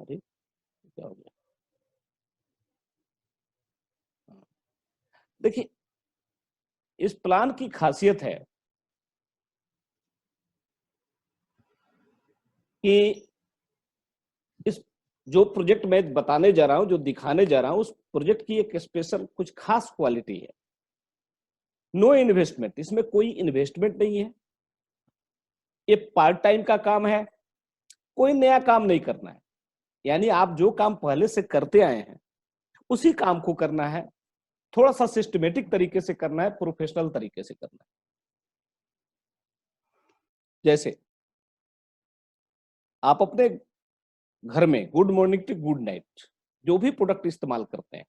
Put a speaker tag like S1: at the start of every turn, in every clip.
S1: अरे क्या हो गया? देखिए, इस प्लान की खासियत है कि इस जो प्रोजेक्ट मैं बताने जा रहा हूं, जो दिखाने जा रहा हूं, उस प्रोजेक्ट की एक स्पेशल कुछ खास क्वालिटी है। नो इन्वेस्टमेंट, इसमें कोई इन्वेस्टमेंट नहीं है। ये पार्ट टाइम का काम है, कोई नया काम नहीं करना है। यानी आप जो काम पहले से करते आए हैं उसी काम को करना है, थोड़ा सा सिस्टमेटिक तरीके से करना है, प्रोफेशनल तरीके से करना है। जैसे आप अपने घर में good morning to good night जो भी प्रोडक्ट इस्तेमाल करते हैं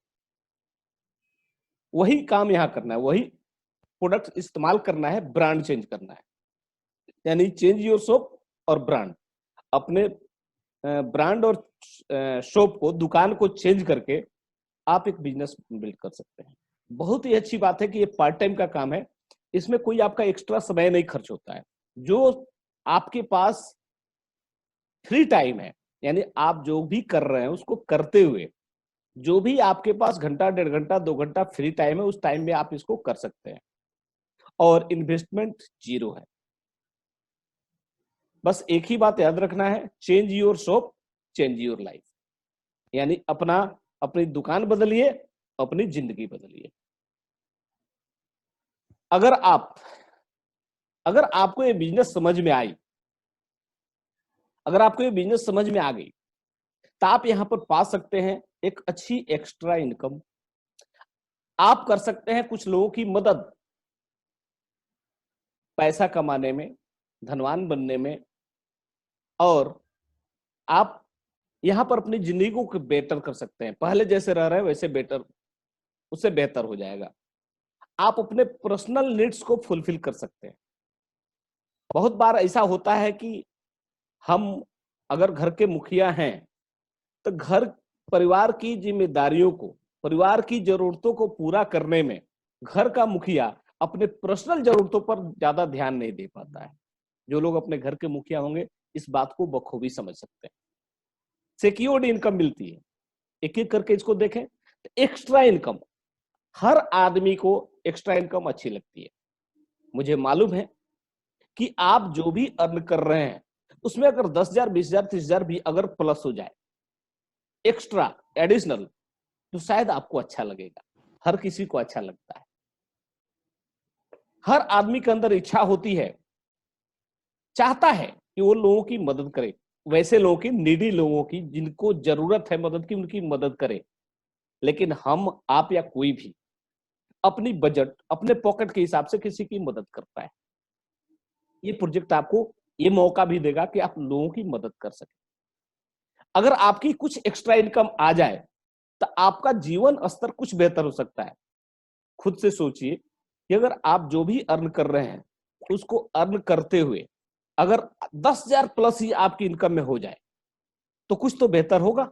S1: वही काम यहां करना है, वही प्रोडक्ट इस्तेमाल करना है, ब्रांड चेंज करना है। यानी चेंज योर शॉप और ब्रांड। अपने ब्रांड और शॉप को, दुकान को चेंज करके आप एक बिजनेस बिल्ड कर सकते हैं। बहुत ही अच्छी बात है कि ये पार्ट टाइम का काम है, इसमें कोई आपका एक्स्ट्रा समय नहीं खर्च होता है। जो आपके पास फ्री टाइम है, यानी आप जो भी कर रहे हैं उसको करते हुए जो भी आपके पास घंटा, 1.5 घंटा, 2 घंटा फ्री टाइम है, उस टाइम में आप इसको कर सकते हैं और इन्वेस्टमेंट जीरो है। बस एक ही बात याद रखना है, change your shop, change your life. यानी अपनी दुकान बदलिए, अपनी जिंदगी बदलिए। अगर आप अगर आपको ये बिजनेस समझ में आई, अगर आपको ये बिजनेस समझ में आ गई, तो आप यहां पर पा सकते हैं एक अच्छी एक्स्ट्रा इनकम। आप कर सकते हैं कुछ लोगों की मदद, पैसा कमाने में, धनवान बनने में, और आप यहां पर अपनी जिंदगी को बेटर कर सकते हैं। पहले जैसे रह रहे हैं वैसे बेटर, उससे बेहतर हो जाएगा। आप अपने पर्सनल नीड्स को फुलफिल कर सकते हैं। बहुत बार ऐसा होता है कि हम अगर घर के मुखिया हैं तो घर परिवार की जिम्मेदारियों को, परिवार की जरूरतों को पूरा करने में घर का मुखिया अपने पर्सनल जरूरतों पर ज्यादा ध्यान नहीं दे पाता है। जो लोग अपने घर के मुखिया होंगे इस बात को बखूबी समझ सकते हैं। सिक्योर्ड इनकम मिलती है। एक एक करके इसको देखें तो एक्स्ट्रा इनकम, हर आदमी को एक्स्ट्रा इनकम अच्छी लगती है। मुझे मालूम है कि आप जो भी अर्न कर रहे हैं उसमें अगर 10,000, 20,000, 30,000 भी अगर प्लस हो जाए, एक्स्ट्रा, एडिशनल, तो शायद आपको अच्छा लगेगा। हर किसी को अच्छा लगता है। हर आदमी के अंदर इच्छा होती है, चाहता है कि वो लोगों की मदद करे, वैसे लोगों की, नीडी लोगों की, जिनको जरूरत है मदद की, उनकी मदद करे। लेकिन हम, आप या कोई भी अपनी बजट, अपने पॉकेट के हिसाब से किसी की मदद करता है। ये प्रोजेक्ट आपको ये मौका भी देगा कि आप लोगों की मदद कर सके। अगर आपकी कुछ एक्स्ट्रा इनकम आ जाए तो आपका जीवन स्तर कुछ बेहतर हो सकता है। खुद से सोचिए कि अगर आप जो भी अर्न कर रहे हैं उसको अर्न करते हुए अगर 10,000 प्लस ही आपकी इनकम में हो जाए तो कुछ तो बेहतर होगा।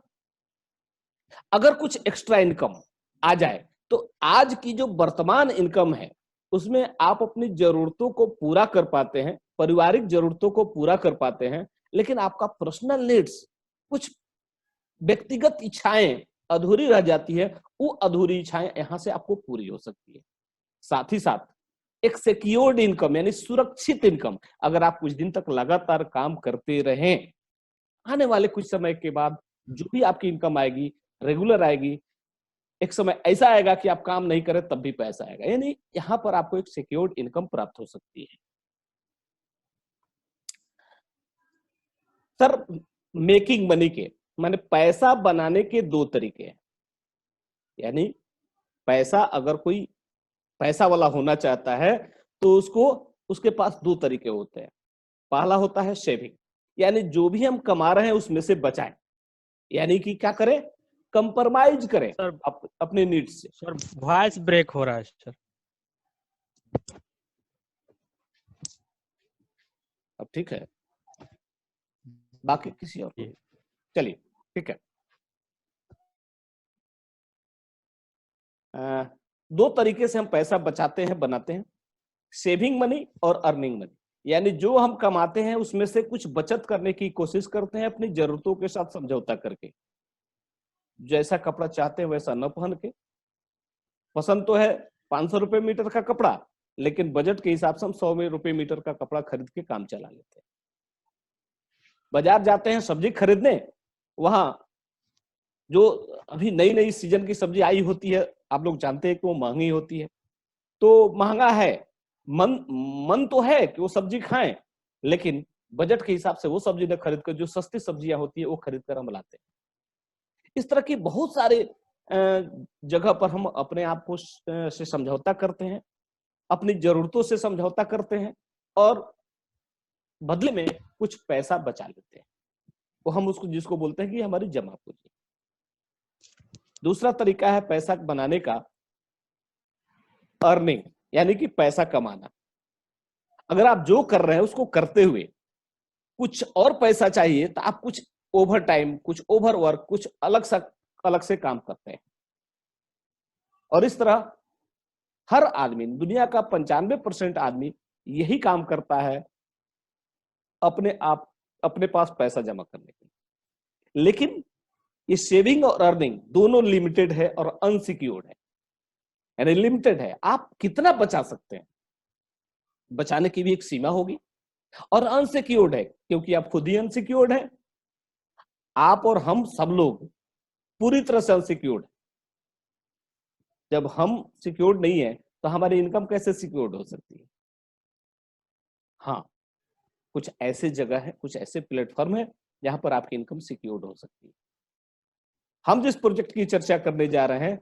S1: अगर कुछ एक्स्ट्रा इनकम आ जाए तो आज की जो वर्तमान इनकम है उसमें आप अपनी जरूरतों को पूरा कर पाते हैं, पारिवारिक जरूरतों को पूरा कर पाते हैं, लेकिन आपका पर्सनल नीड्स, कुछ व्यक्तिगत इच्छाएं अधूरी रह जाती है। वो अधूरी इच्छाएं यहां से आपको पूरी हो सकती है। साथ ही साथ एक सिक्योर्ड इनकम, यानी सुरक्षित इनकम। अगर आप कुछ दिन तक लगातार काम करते रहें, आने वाले कुछ समय के बाद जो भी आपकी इनकम आएगी, रेगुलर आएगी। एक समय ऐसा आएगा कि आप काम नहीं करें तब भी पैसा आएगा। यानी यहां पर आपको एक सिक्योर्ड इनकम प्राप्त हो सकती है। सर, मेकिंग मनी के माने पैसा बनाने के दो तरीके हैं। यानी पैसा, अगर कोई पैसा वाला होना चाहता है तो उसको, उसके पास दो तरीके होते हैं। पहला होता है सेविंग, यानी जो भी हम कमा रहे हैं उसमें से बचाएं। यानी कि क्या करें, कंप्रोमाइज करें
S2: सर
S1: अपने नीड्स से।
S2: सर वॉइस ब्रेक हो रहा है सर।
S1: अब ठीक है, बाकी किसी और को, चलिए ठीक है। दो तरीके से हम पैसा बचाते हैं, बनाते हैं, सेविंग मनी और अर्निंग मनी। यानी जो हम कमाते हैं उसमें से कुछ बचत करने की कोशिश करते हैं अपनी जरूरतों के साथ समझौता करके। जैसा कपड़ा चाहते हैं वैसा न पहन के, पसंद तो है 500 रुपए मीटर का कपड़ा, लेकिन बजट के हिसाब से हम 100 रुपए मीटर का कपड़ा खरीद के काम चला लेते हैं। बाजार जाते हैं सब्जी खरीदने, वहां जो अभी नई नई सीजन की सब्जी आई होती है, आप लोग जानते हैं कि वो महंगी होती है, तो महंगा है, मन मन तो है कि वो सब्जी खाएं, लेकिन बजट के हिसाब से वो सब्जी न खरीद कर जो सस्ती सब्जियां होती है वो खरीद कर हम लाते हैं। इस तरह की बहुत सारे जगह पर हम अपने आप को से समझौता करते हैं, अपनी जरूरतों से समझौता करते हैं और बदले में कुछ पैसा बचा लेते हैं। वो हम उसको जिसको बोलते हैं कि हमारी जमा पूंजी। दूसरा तरीका है पैसा बनाने का, अर्निंग, यानी कि पैसा कमाना। अगर आप जो कर रहे हैं उसको करते हुए कुछ और पैसा चाहिए तो आप कुछ ओवर टाइम, कुछ ओवर वर्क, कुछ अलग से काम करते हैं। और इस तरह हर आदमी, दुनिया का 95% आदमी यही काम करता है अपने पास पैसा जमा करने के लिए। लेकिन ये सेविंग और अर्निंग दोनों लिमिटेड है और अनसिक्योर्ड है, यानी लिमिटेड है। आप कितना बचा सकते हैं, बचाने की भी एक सीमा होगी। और अनसिक्योर्ड है क्योंकि आप खुद ही अनसिक्योर्ड है। आप और हम सब लोग पूरी तरह से अनसिक्योर्ड है। जब हम सिक्योर्ड नहीं है तो हमारी इनकम कैसे सिक्योर्ड हो सकती है? हाँ, कुछ ऐसे जगह है, कुछ ऐसे प्लेटफॉर्म है जहां पर आपकी इनकम सिक्योर्ड हो सकती है। हम जिस प्रोजेक्ट की चर्चा करने जा रहे हैं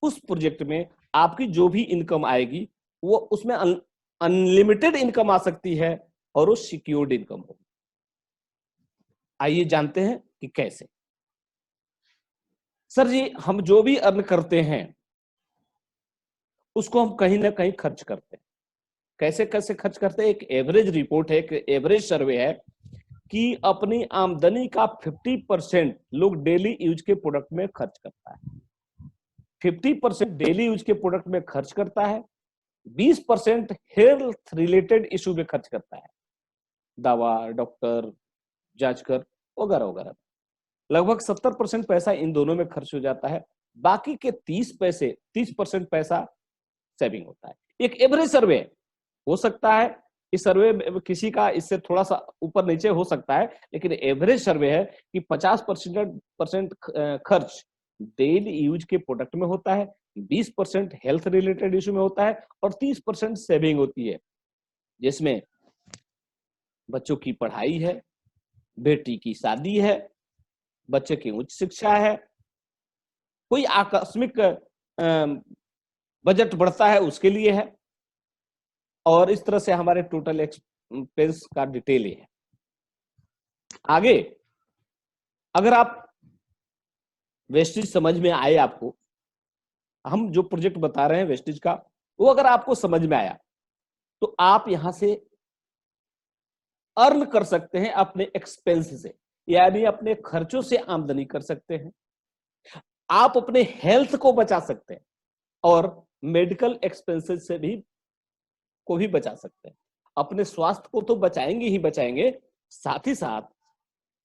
S1: उस प्रोजेक्ट में आपकी जो भी इनकम आएगी वो उसमें अनलिमिटेड इनकम आ सकती है और वो सिक्योर्ड इनकम होगी। आइए जानते हैं कि कैसे। सर जी, हम जो भी अर्न करते हैं उसको हम कहीं ना कहीं खर्च करते हैं। कैसे कैसे खर्च करते हैं? एक एवरेज रिपोर्ट है, एक एवरेज सर्वे है कि अपनी आमदनी का 50% लोग डेली यूज के प्रोडक्ट में खर्च करता है। 50% डेली यूज के प्रोडक्ट में खर्च करता है, 20% हेल्थ रिलेटेड इशू में खर्च करता है, दवा, डॉक्टर, जांच कर वगैरह वगैरह। लगभग 70% पैसा इन दोनों में खर्च हो जाता है। बाकी के 30% पैसा सेविंग होता है। एक एवरेज सर्वे हो सकता है, इस सर्वे में किसी का इससे थोड़ा सा ऊपर नीचे हो सकता है, लेकिन एवरेज सर्वे है कि 50% खर्च डेली यूज के प्रोडक्ट में होता है, 20% हेल्थ रिलेटेड इशू में होता है और 30% सेविंग होती है, जिसमें बच्चों की पढ़ाई है, बेटी की शादी है, बच्चे की उच्च शिक्षा है, कोई आकस्मिक बजट बढ़ता है उसके लिए है। और इस तरह से हमारे टोटल एक्सपेंस का डिटेल है। आगे अगर आप वेस्टेज समझ में आए, आपको हम जो प्रोजेक्ट बता रहे हैं वेस्टेज का, वो अगर आपको समझ में आया तो आप यहां से अर्न कर सकते हैं अपने एक्सपेंस से, यानी अपने खर्चों से आमदनी कर सकते हैं। आप अपने हेल्थ को बचा सकते हैं और मेडिकल एक्सपेंसेस से भी को भी बचा सकते हैं। अपने स्वास्थ्य को तो बचाएंगे ही बचाएंगे, साथ ही साथ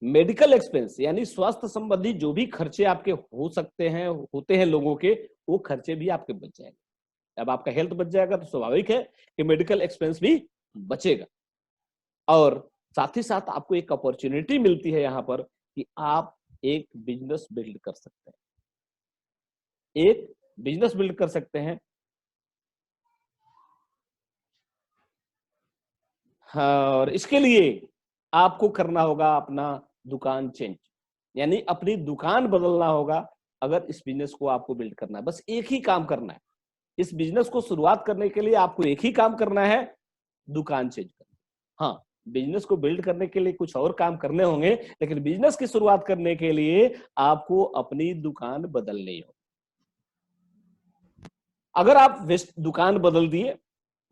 S1: मेडिकल एक्सपेंस यानी स्वास्थ्य संबंधी जो भी खर्चे आपके हो सकते हैं, होते हैं लोगों के, वो खर्चे भी आपके बच जाएंगे। अब आपका हेल्थ बच जाएगा तो स्वाभाविक है कि मेडिकल एक्सपेंस भी बचेगा। और साथ ही साथ आपको एक अपॉर्चुनिटी मिलती है यहां पर कि आप एक बिजनेस बिल्ड कर सकते हैं, एक बिजनेस बिल्ड कर सकते हैं। हाँ, और इसके लिए आपको करना होगा अपना दुकान चेंज, यानी अपनी दुकान बदलना होगा। अगर इस बिजनेस को आपको बिल्ड करना है, बस एक ही काम करना है। इस बिजनेस को शुरुआत करने के लिए आपको एक ही काम करना है, दुकान चेंज करना। हाँ, बिजनेस को बिल्ड करने के लिए कुछ और काम करने होंगे, लेकिन बिजनेस की शुरुआत करने के लिए आपको अपनी दुकान बदलनी हो। अगर आप दुकान बदल दिए,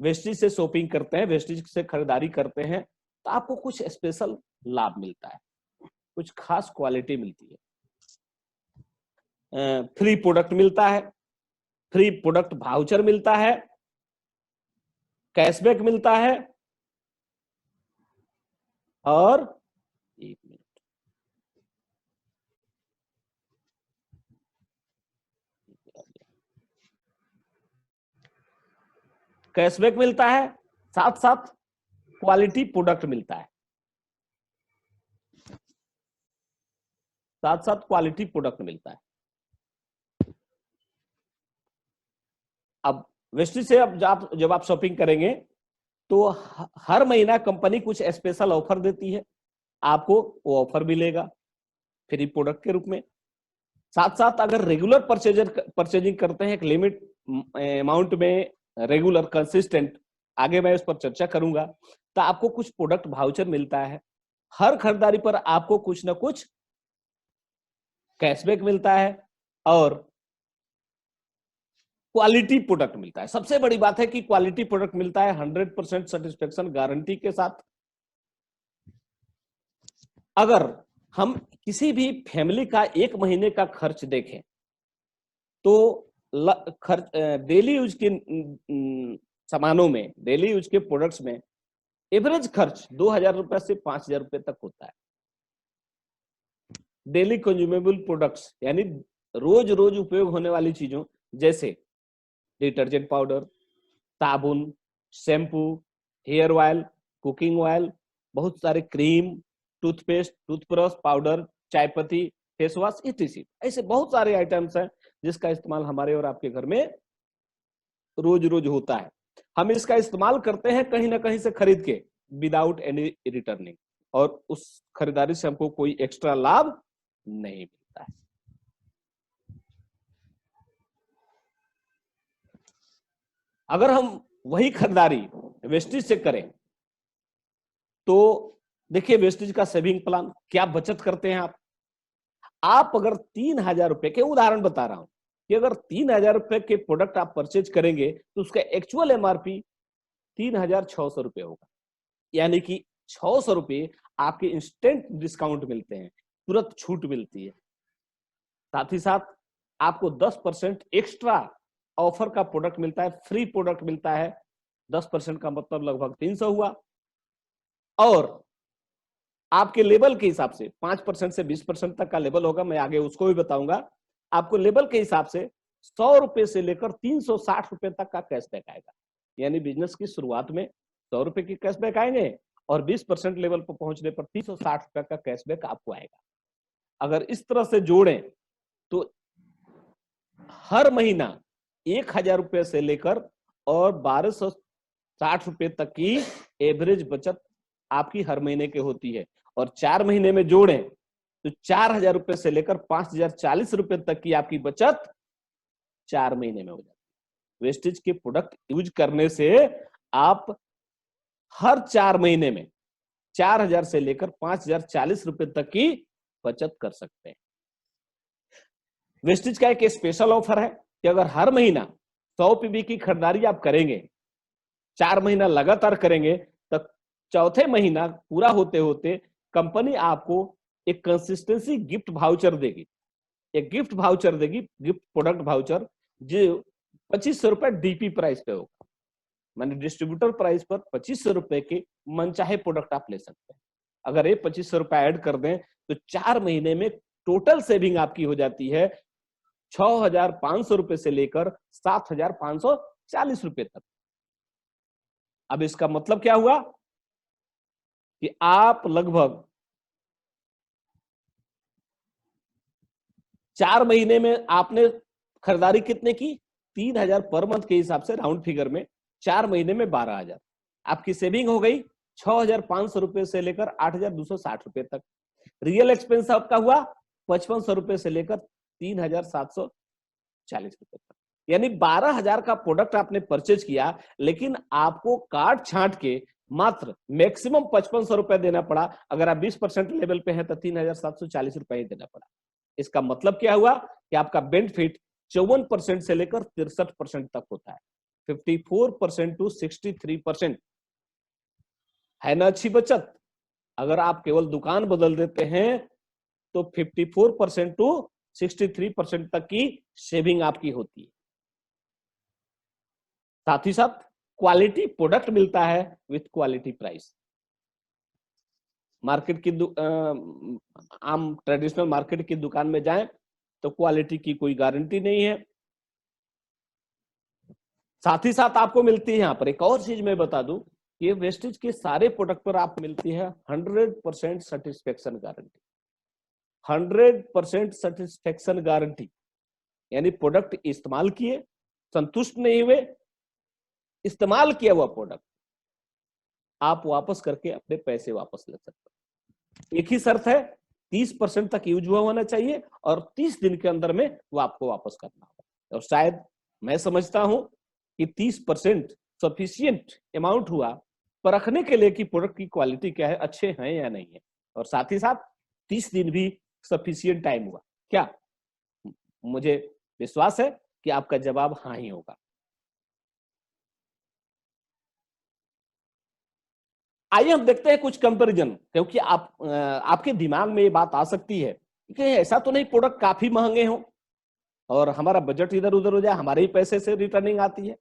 S1: वेस्टेज से शॉपिंग करते हैं, वेस्टेज से खरीदारी करते हैं, तो आपको कुछ स्पेशल लाभ मिलता है, कुछ खास क्वालिटी मिलती है। फ्री प्रोडक्ट मिलता है, फ्री प्रोडक्ट वाउचर मिलता है, कैशबैक मिलता है, और 1 मिनट। कैशबैक मिलता है, साथ साथ क्वालिटी प्रोडक्ट मिलता है, साथ साथ क्वालिटी प्रोडक्ट मिलता है। अब वेस्टिज से अब जब आप शॉपिंग करेंगे तो हर महीना कंपनी कुछ स्पेशल ऑफर देती है, आपको वो ऑफर मिलेगा फ्री प्रोडक्ट के रूप में। साथ साथ अगर रेगुलर परचेजिंग करते हैं एक लिमिट अमाउंट में, रेगुलर कंसिस्टेंट, आगे मैं उस पर चर्चा करूंगा, तो आपको कुछ प्रोडक्ट वाउचर मिलता है। हर खरीदारी पर आपको कुछ ना कुछ कैशबैक मिलता है और क्वालिटी प्रोडक्ट मिलता है। सबसे बड़ी बात है कि क्वालिटी प्रोडक्ट मिलता है 100% सेटिस्फेक्शन गारंटी के साथ। अगर हम किसी भी फैमिली का 1 महीने का खर्च देखें तो खर्च डेली यूज के सामानों में, डेली यूज के प्रोडक्ट्स में एवरेज खर्च 2,000 रुपए से 5,000 रुपए तक होता है। डेली कंज्यूमेबल प्रोडक्ट्स यानी रोज रोज उपयोग होने वाली चीजों जैसे डिटर्जेंट पाउडर, साबुन, shampoo, hair oil, cooking oil, बहुत सारे क्रीम, टूथपेस्ट, टूथब्रश, पाउडर, चाय पत्ती, फेस वॉश, etc। ऐसे बहुत सारे आइटम्स हैं जिसका इस्तेमाल हमारे और आपके घर में रोज रोज होता है। हम इसका इस्तेमाल करते हैं कहीं ना कहीं से खरीद के, विदाउट एनी रिटर्निंग, और उस खरीदारी से हमको कोई एक्स्ट्रा लाभ नहीं मिलता है। अगर हम वही खरीदारी वेस्टेज से करें तो देखिए वेस्टेज का सेविंग प्लान, क्या बचत करते हैं आप अगर 3,000 रुपए के, उदाहरण बता रहा हूं कि अगर 3,000 रुपए के प्रोडक्ट आप परचेज करेंगे तो उसका एक्चुअल एमआरपी 3,600 रुपए होगा, यानी कि 600 रुपए आपके इंस्टेंट डिस्काउंट मिलते हैं, तुरंत छूट मिलती है। साथ ही साथ आपको 10% एक्स्ट्रा ऑफर का प्रोडक्ट मिलता है, फ्री प्रोडक्ट मिलता है। 10% का मतलब लगभग 300 हुआ। और आपके लेवल के हिसाब से 5% से 20% तक का लेवल होगा, मैं आगे उसको भी बताऊंगा। आपको लेवल के हिसाब से 100 रुपए से लेकर 360 रुपए तक का कैशबैक आएगा, यानी बिजनेस की शुरुआत में 100 रुपए की कैशबैक आएंगे और 20% लेवल पर पहुंचने पर 360 रुपए का कैशबैक आपको आएगा। अगर इस तरह से जोड़ें तो हर महीना 1,000 रुपए से लेकर और 1,260 रुपए तक की एवरेज बचत आपकी हर महीने की होती है। और 4 महीने में जोड़ें तो 4,000 रुपए से लेकर 5,040 रुपए तक की आपकी बचत 4 महीने में हो जाती है। वेस्टेज के प्रोडक्ट यूज करने से आप हर 4 महीने में 4,000 से लेकर 5,040 रुपए तक की बचत कर सकते हैं। वेस्टेज का एक स्पेशल ऑफर है कि अगर हर महीना 100 पीबी की खरीदारी आप करेंगे, 4 महीना लगातार करेंगे, तब चौथे महीना पूरा होते होते कंपनी आपको एक कंसिस्टेंसी गिफ्ट वाउचर देगी, एक गिफ्ट वाउचर देगी, गिफ्ट प्रोडक्ट वाउचर, जो 2,500 रुपए डीपी प्राइस पे होगा, माने डिस्ट्रीब्यूटर प्राइस पर 2,500 रुपए के मनचाहे प्रोडक्ट आप ले सकते हैं। अगर ये 2,500 रुपए ऐड कर दें तो 4 महीने में टोटल सेविंग आपकी हो जाती है 6,500 रुपए से लेकर 7,540 रुपए तक। अब इसका मतलब क्या हुआ कि आप लगभग 4 महीने में आपने खरीदारी कितने की, 3,000 पर मंथ के हिसाब से राउंड फिगर में 4 महीने में 12,000 आपकी सेविंग हो गई, 6,500 रुपए से लेकर 8,260 रुपए तक। रियल एक्सपेंस आपका हुआ 5,500 रुपए से लेकर 3,740 रुपए तक, यानी 12,000 का प्रोडक्ट आपने परचेज किया, लेकिन आपको काट छांट के मात्र मैक्सिमम 5,500 रुपए देना पड़ा। अगर आप 20% लेवल पे हैं तो 3,740 रुपए ही देना पड़ा। इसका मतलब क्या हुआ कि आपका बेनिफिट 54% से लेकर 63% तक होता है, 54% टू 63%। है ना अच्छी बचत? अगर आप केवल दुकान बदल देते हैं तो 54% टू 63% तक की सेविंग आपकी होती है। साथ ही साथ क्वालिटी प्रोडक्ट मिलता है विथ क्वालिटी प्राइस। मार्केट की आम ट्रेडिशनल मार्केट की दुकान में जाएं तो क्वालिटी की कोई गारंटी नहीं है। साथ ही साथ आपको मिलती है यहाँ पर एक और चीज मैं बता दूं, ये वेस्टेज के सारे प्रोडक्ट पर आप मिलती है 100% सेटिस्फेक्शन गारंटी। 100% सेटिस्फेक्शन गारंटी यानी प्रोडक्ट इस्तेमाल किए, संतुष्ट नहीं हुए, इस्तेमाल किया हुआ प्रोडक्ट आप वापस करके अपने पैसे वापस ले सकते हैं। एक ही शर्त है, 30% तक यूज हुआ होना चाहिए और 30 दिन के अंदर में वो आपको वापस करना होगा। और शायद मैं समझता हूं कि 30% सफिशियंट अमाउंट हुआ परखने के लिए कि प्रोडक्ट की क्वालिटी क्या है, अच्छे हैं या नहीं है। और साथ ही साथ 30 दिन भी सफिशियंट टाइम हुआ क्या? मुझे विश्वास है कि आपका जवाब हाँ ही होगा। आइए हम देखते हैं कुछ कंपैरिजन, क्योंकि आपके दिमाग में ये बात आ सकती है कि ऐसा तो नहीं प्रोडक्ट काफी महंगे हो और हमारा बजट इधर उधर हो जाए, हमारे ही पैसे से रिटर्निंग आती है।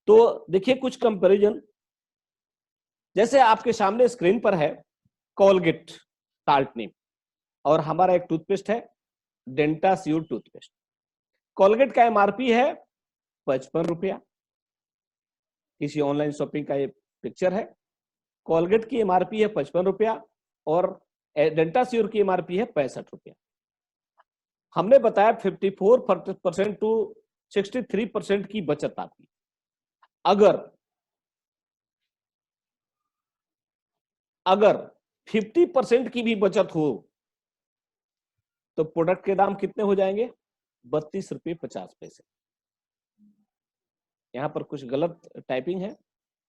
S1: तो देखिए कुछ कंपैरिजन, जैसे आपके सामने स्क्रीन पर है कोलगेट टाल्टनिम और हमारा एक टूथपेस्ट है डेंटा श्योर टूथपेस्ट। कोलगेट का एमआरपी है 55 रुपया, किसी ऑनलाइन शॉपिंग का ये पिक्चर है। कोलगेट की एमआरपी है 55 रुपया और डेंटा श्योर की एमआरपी है 65 रुपया। हमने बताया 54% टू 63% की बचत आती। अगर 50% की भी बचत हो तो प्रोडक्ट के दाम कितने हो जाएंगे? 32 रुपये 50 पैसे। यहां पर कुछ गलत टाइपिंग है,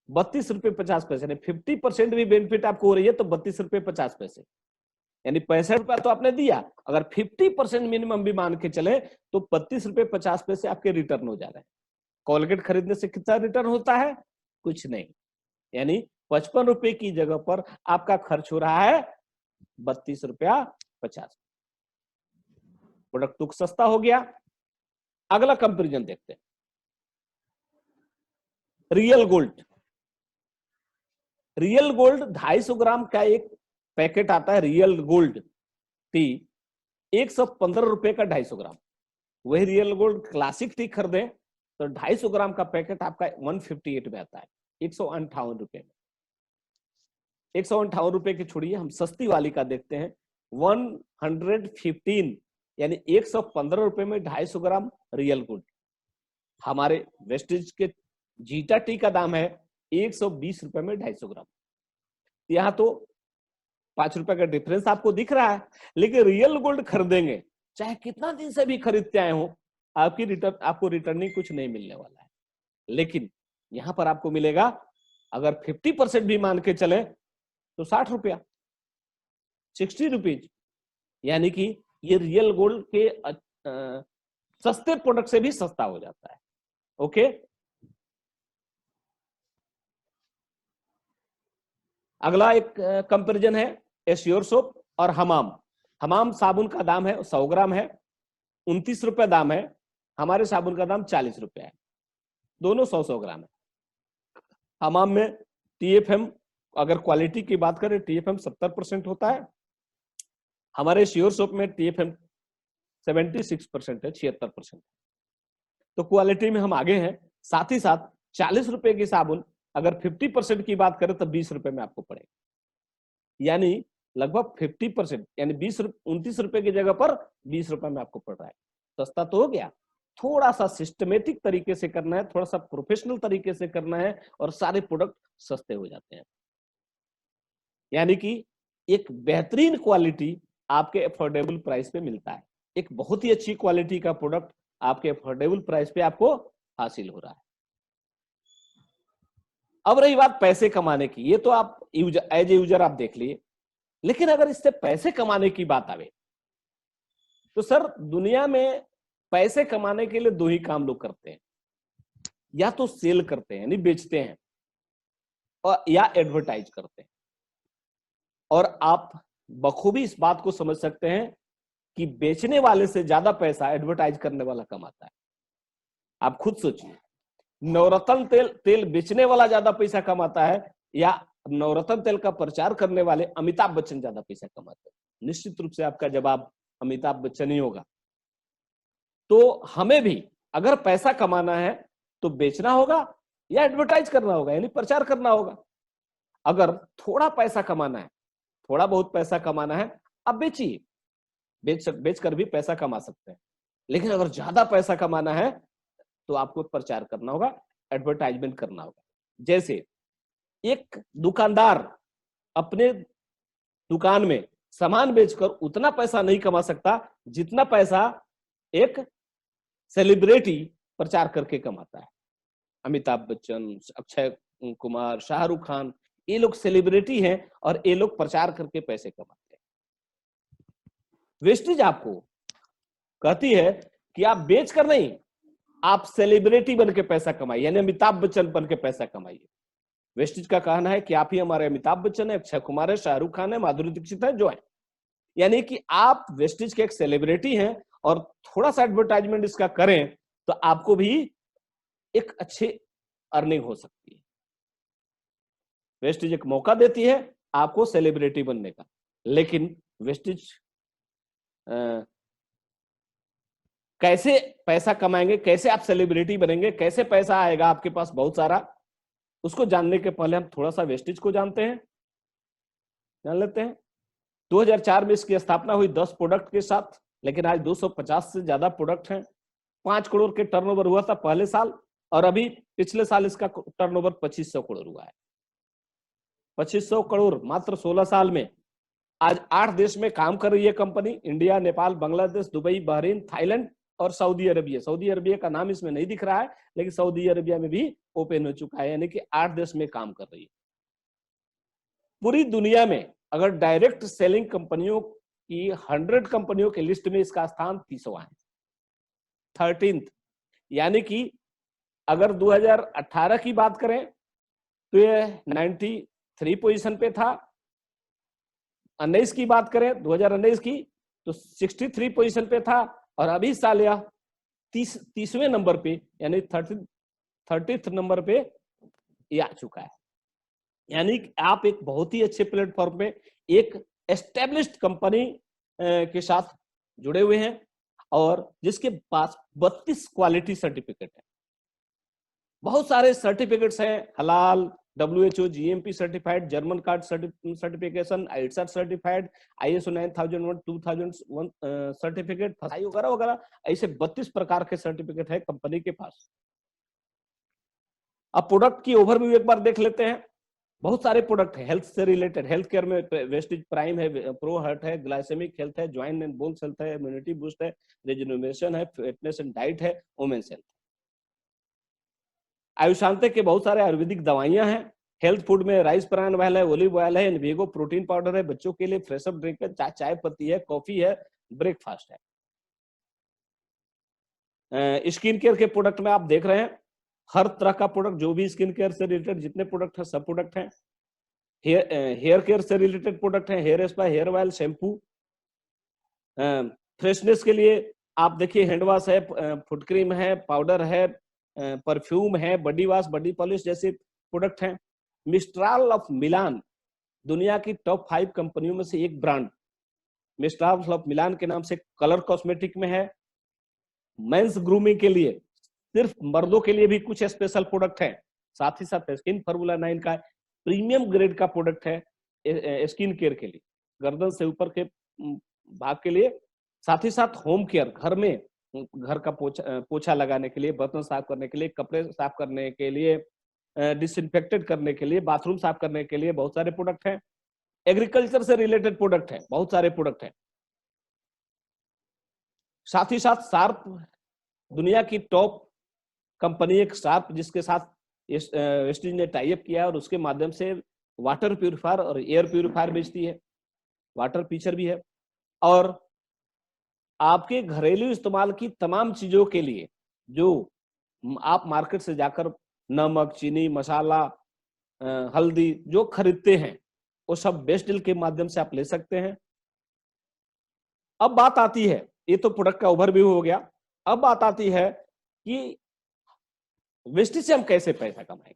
S1: 32 रुपये 50 पैसे नहीं, 50% भी बेनिफिट आपको हो रही है तो 32 रुपये 50 पैसे, यानी 65 रुपया तो आपने दिया, अगर 50% मिनिमम भी मान के चले तो 32 रुपये 50 पैसे आपके रिटर्न हो जा रहे हैं। कोलगेट खरीदने से कितना रिटर्न होता है? कुछ नहीं, यानी 55 रुपए की जगह पर आपका खर्च हो रहा है 32 रुपया 50। प्रोडक्ट तो सस्ता हो गया। अगला कंपैरिजन देखते हैं, रियल गोल्ड। रियल गोल्ड 250 ग्राम का एक पैकेट आता है, रियल गोल्ड टी 115 रुपए का 250 ग्राम। वही रियल गोल्ड क्लासिक टी खरीदें तो 250 ग्राम का पैकेट आपका 158 में आता है, 158 रुपए में। 158 रुपए की छोड़िए, हम सस्ती वाली का देखते हैं 115, यानी 115 रुपए में 250 ग्राम रियल गोल्ड। हमारे वेस्टेज के जीटा टी का दाम है 120 रुपए में 250 ग्राम। यहां तो 5 रुपए का डिफरेंस आपको दिख रहा है, लेकिन रियल गोल्ड खरीदेंगे चाहे कितना दिन से भी खरीदते आए हो, आपको रिटर्निंग कुछ नहीं मिलने वाला है। लेकिन यहां पर आपको मिलेगा, अगर 50% भी मान के चले तो 60 रुपया, 60 रुपीज, यानी कि ये रियल गोल्ड के सस्ते प्रोडक्ट से भी सस्ता हो जाता है। ओके, अगला एक कंपैरिजन है एश्योर सोप और हमाम। हमाम साबुन का दाम है 100 ग्राम है 29 रुपए दाम है, हमारे साबुन का दाम 40 रुपए है, दोनों 100-100 ग्राम है। हमाम में टीएफएम, अगर क्वालिटी की बात करें, टीएफएम 70% होता है, हमारे श्योर सोप में टीएफएम 76% है, 76%। तो क्वालिटी में हम आगे हैं। साथ ही साथ 40 रुपए की साबुन अगर 50% की बात करें तो 20 रुपए में आपको पड़ेगा, यानी लगभग 50%, यानी 29 रुपए की जगह पर 20 रुपए में आपको पड़ रहा है। सस्ता तो हो गया, थोड़ा सा सिस्टमेटिक तरीके से करना है, थोड़ा सा प्रोफेशनल तरीके से करना है और सारे प्रोडक्ट सस्ते हो जाते हैं। यानी कि एक बेहतरीन क्वालिटी आपके अफोर्डेबल प्राइस पे मिलता है। एक बहुत ही अच्छी क्वालिटी का प्रोडक्ट आपके अफोर्डेबल प्राइस पे आपको हासिल हो रहा है। अब रही बात पैसे कमाने की, ये तो आप एज ए यूजर आप देख लिए, लेकिन अगर इससे पैसे कमाने की बात आवे तो सर दुनिया में पैसे कमाने के लिए दो ही काम लोग करते हैं, या तो सेल करते हैं यानी बेचते हैं, और या एडवर्टाइज करते हैं। और आप बखूबी इस बात को समझ सकते हैं कि बेचने वाले से ज्यादा पैसा एडवर्टाइज करने वाला कमाता है। आप खुद सोचिए, नवरत्न तेल बेचने वाला ज्यादा पैसा कमाता है या नवरत्न तेल का प्रचार करने वाले अमिताभ बच्चन ज्यादा पैसा कमाते हैं? निश्चित रूप से आपका जवाब अमिताभ बच्चन ही होगा। तो हमें भी अगर पैसा कमाना है तो बेचना होगा या एडवर्टाइज करना होगा, यानी प्रचार करना होगा। अगर थोड़ा पैसा कमाना है, थोड़ा बहुत पैसा कमाना है, आप बेचिए, बेच कर भी पैसा कमा सकते हैं। लेकिन अगर ज्यादा पैसा कमाना है तो आपको प्रचार करना होगा, एडवर्टाइजमेंट करना होगा। जैसे एक दुकानदार अपने दुकान में सामान बेचकर उतना पैसा नहीं कमा सकता जितना पैसा एक सेलिब्रिटी प्रचार करके कमाता है। अमिताभ बच्चन, अक्षय कुमार, शाहरुख खान, ये लोग सेलिब्रिटी हैं और ये लोग प्रचार करके पैसे कमाते हैं। वेस्टेज आपको कहती है कि आप बेच कर नहीं, आप सेलिब्रिटी बन के पैसा कमाइए, यानी अमिताभ बच्चन बन के पैसा कमाइए। वेस्टेज का कहना है कि आप ही हमारे अमिताभ बच्चन है, अक्षय कुमार है, शाहरुख खान है, माधुरी दीक्षित है, जो है। यानी कि आप वेस्टेज के एक सेलिब्रिटी हैं और थोड़ा सा एडवर्टाइजमेंट इसका करें तो आपको भी एक अच्छी अर्निंग हो सकती है। वेस्टेज एक मौका देती है आपको सेलिब्रिटी बनने का, लेकिन वेस्टेज कैसे पैसा कमाएंगे, कैसे आप सेलिब्रिटी बनेंगे, कैसे पैसा आएगा आपके पास बहुत सारा, उसको जानने के पहले हम थोड़ा सा वेस्टेज को जानते हैं, जान लेते हैं। 2004 में इसकी स्थापना हुई 10 प्रोडक्ट के साथ, लेकिन आज 250 से ज्यादा प्रोडक्ट हैं। 5 करोड़ के टर्नओवर हुआ था पहले साल, और अभी पिछले साल इसका टर्नओवर 2500 करोड़ हुआ है। 2500 करोड़ मात्र 16 साल में। आज 8 देश में काम कर रही है company, India, Nepal, Bangladesh, Dubai, Bahrain, Thailand और सऊदी अरबिया। सऊदी अरबिया का नाम इसमें नहीं दिख रहा है, लेकिन सऊदी अरबिया में भी ओपन हो चुका है, यानी कि 8 देश में काम कर रही है। पूरी दुनिया में अगर डायरेक्ट सेलिंग कंपनियों की 100 कंपनियों के लिस्ट में इसका स्थान 30वां है, 13th। यानी कि अगर 2018 की बात करें तो ये 93 पोजीशन पे था, 19 की बात करें 2019 की तो 63 पोजीशन पे था, और अभी साल यह 30वें नंबर पे यानी 30th नंबर पे ये आ चुका है। यानी आप एक बहुत ही अच्छे प्लेटफॉर्म पे एक एस्टेब्लिश्ड कंपनी के साथ जुड़े हुए हैं, और जिसके पास 32 क्वालिटी सर्टिफिकेट है। बहुत सारे सर्टिफिकेट्स हैं, हलाल, WHO, GMP certified, German card certification, ISR certified, ISO 9001, 2001 certificate, वगैरह वगैरह, ऐसे 32 प्रकार के सर्टिफिकेट है कंपनी के पास। अब प्रोडक्ट की ओवरव्यू एक बार देख लेते हैं। बहुत सारे प्रोडक्ट है हेल्थ से रिलेटेड। हेल्थ केयर में वेस्टेज प्राइम है, प्रो हार्ट है, ग्लाइसेमिक हेल्थ है, जॉइंट एंड बोन्स हेल्थ है, इम्यूनिटी बूस्ट है, रिजुनोवेशन है, फिटनेस एंड डाइट है, वुमेन्स हेल्थ। आयुषांते के बहुत सारे आयुर्वेदिक दवाइयां हैं। हेल्थ फूड में राइस ब्रान ऑयल है, ओलिव ऑयल है, इनवीगो प्रोटीन पाउडर है, बच्चों के लिए फ्रेश अप ड्रिंक है, चाय पत्ती है, कॉफी है, ब्रेकफास्ट है। स्किन केयर के प्रोडक्ट में आप देख रहे हैं हर तरह का प्रोडक्ट, जो भी स्किन केयर से रिलेटेड जितने प्रोडक्ट है सब प्रोडक्ट हैं। हेयर केयर से रिलेटेड प्रोडक्ट है, hair spa, hair oil, shampoo. Freshness के लिए आप देखिए हैंड वॉश है, फुट क्रीम है, पाउडर है, परफ्यूम है, बॉडी वॉश, बॉडी पॉलिश जैसे प्रोडक्ट हैं। मिस्ट्राल ऑफ मिलान दुनिया की टॉप 5 कंपनियों में से एक ब्रांड मिस्ट्राल ऑफ मिलान के नाम से कलर कॉस्मेटिक में है। मेंस ग्रूमिंग के लिए सिर्फ मर्दों के लिए भी कुछ स्पेशल प्रोडक्ट है। साथ ही साथ स्किन फार्मूला 9 का प्रीमियम ग्रेड का प्रोडक्ट है स्किन केयर के लिए, गर्दन से ऊपर के भाग के लिए। साथ ही साथ होम केयर, घर में घर का पोछा लगाने के लिए, बर्तन साफ करने के लिए, कपड़े साफ करने के लिए, डिसइंफेक्टेड करने के लिए, बाथरूम साफ करने के लिए बहुत सारे प्रोडक्ट हैं। एग्रीकल्चर से रिलेटेड प्रोडक्ट है, बहुत सारे प्रोडक्ट हैं। साथ ही साथ शार्प दुनिया की टॉप कंपनी एक शार्प, जिसके साथ वेस्टेज ने टाई अप किया है और उसके माध्यम से वाटर प्यूरिफायर और एयर प्यूरिफायर बेचती है, वाटर पीचर भी है। और आपके घरेलू इस्तेमाल की तमाम चीजों के लिए जो आप मार्केट से जाकर नमक, चीनी, मसाला, हल्दी जो खरीदते हैं वो सब बेस्ट डील के माध्यम से आप ले सकते हैं। अब बात आती है, ये तो प्रोडक्ट का ओवरव्यू हो गया, अब बात आती है कि वेस्टेज से हम कैसे पैसा कमाएंगे।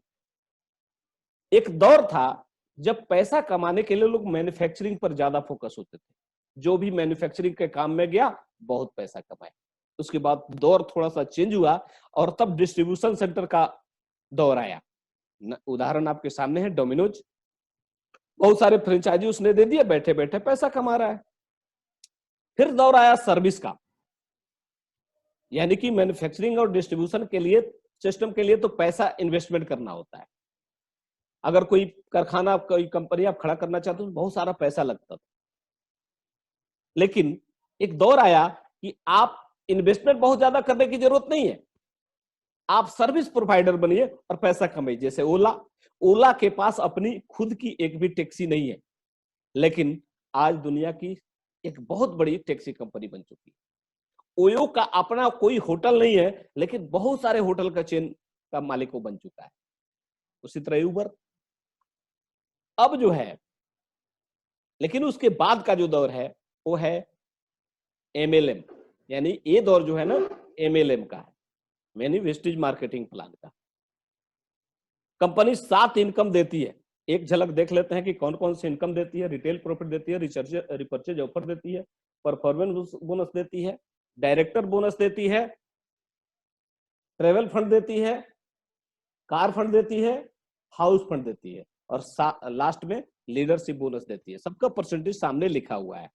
S1: एक दौर था जब पैसा कमाने के लिए लोग मैन्युफैक्चरिंग पर ज्यादा फोकस होते थे, जो भी मैन्युफैक्चरिंग के काम में गया बहुत पैसा कमाया। उसके बाद दौर थोड़ा सा चेंज हुआ और तब डिस्ट्रीब्यूशन सेंटर का दौर आया। उदाहरण आपके सामने है, डोमिनोज, बहुत सारे फ्रेंचाइजी उसने दे दिए, बैठे बैठे पैसा कमा रहा है। फिर दौर आया सर्विस का, यानी कि मैन्युफैक्चरिंग और डिस्ट्रीब्यूशन के लिए, सिस्टम के लिए तो पैसा इन्वेस्टमेंट करना होता है। अगर कोई कारखाना, कोई कंपनी आप खड़ा करना चाहते हो तो बहुत सारा पैसा लगता था। लेकिन एक दौर आया कि आप इन्वेस्टमेंट बहुत ज्यादा करने की जरूरत नहीं है, आप सर्विस प्रोवाइडर बनिए और पैसा कमाइए। जैसे ओला, ओला के पास अपनी खुद की एक भी टैक्सी नहीं है, लेकिन आज दुनिया की एक बहुत बड़ी टैक्सी कंपनी बन चुकी है। ओयो का अपना कोई होटल नहीं है, लेकिन बहुत सारे होटल का चेन का मालिक वो बन चुका है। उसी तरह उबर अब जो है, लेकिन उसके बाद का जो दौर है वो है एमएलएम, यानी ये दौर जो है ना एमएलएम का है, मैनी वेस्टेज मार्केटिंग प्लान का। कंपनी 7 इनकम देती है, एक झलक देख लेते हैं कि कौन कौन सी इनकम देती है। रिटेल प्रॉफिट देती है, रिपर्चेज ऑफर देती है, परफॉर्मेंस बोनस देती है, डायरेक्टर बोनस देती है, ट्रेवल फंड देती है, कार फंड देती है, हाउस फंड देती है, और लास्ट में लीडरशिप बोनस देती है। सबका परसेंटेज सामने लिखा हुआ है।